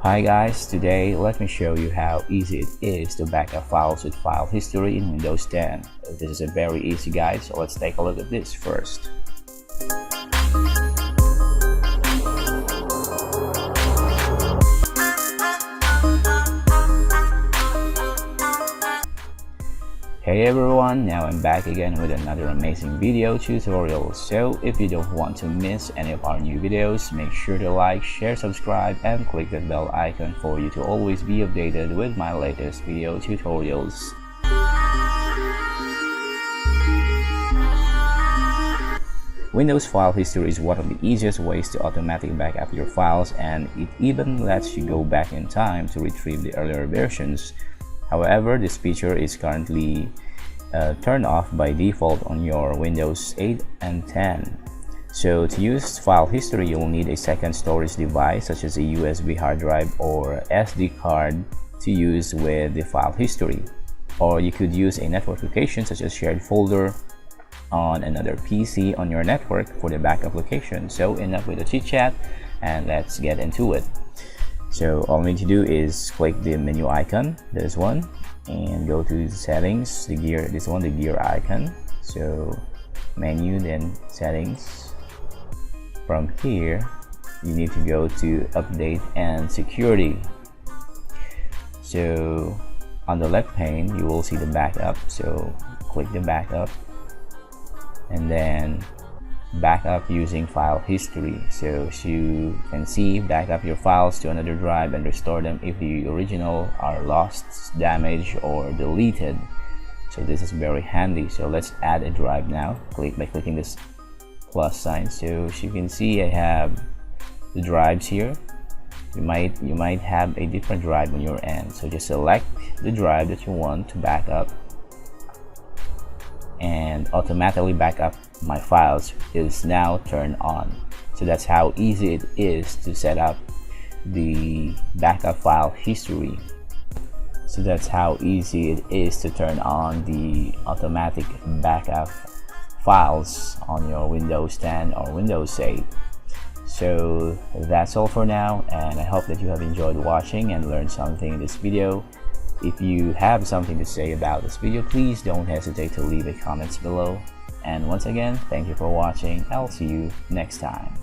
Hi guys, today let me show you how easy it is to back up files with file history in Windows 10. This is a very easy guide, so let's take a look at this first. Hey everyone, now I'm back again with another amazing video tutorial. So if you don't want to miss any of our new videos, make sure to like, share, subscribe, and click that bell icon for you to always be updated with my latest video tutorials. Windows File History is one of the easiest ways to automatically back up your files, and it even lets you go back in time to retrieve the earlier versions. However, this feature is currently turned off by default on your Windows 8 and 10. So to use file history, you'll need a second storage device such as a USB hard drive or SD card to use with the file history. Or you could use a network location such as shared folder on another PC on your network for the backup location. So enough with the chit chat and let's get into it. So all we need to do is click the menu icon, this one, and go to settings, the gear, this one, the gear icon. So menu, then settings. From here, you need to go to update and security. So on the left pane, you will see the backup. So click the backup and then backup using file history. So you can see, back up your files to another drive and restore them if the original are lost, damaged, or deleted. So this is very handy. So let's add a drive now. Click by clicking this plus sign. So as you can see, I have the drives here. You might have a different drive on your end. So just select the drive that you want to back up, and automatically backup my files is now turned on. So that's how easy it is to set up the backup file history. So that's how easy it is to turn on the automatic backup files on your Windows 10 or Windows 8. So that's all for now, and I hope that you have enjoyed watching and learned something in this video. If you have something to say about this video, please don't hesitate to leave a comments below. And once again, thank you for watching. I'll see you next time.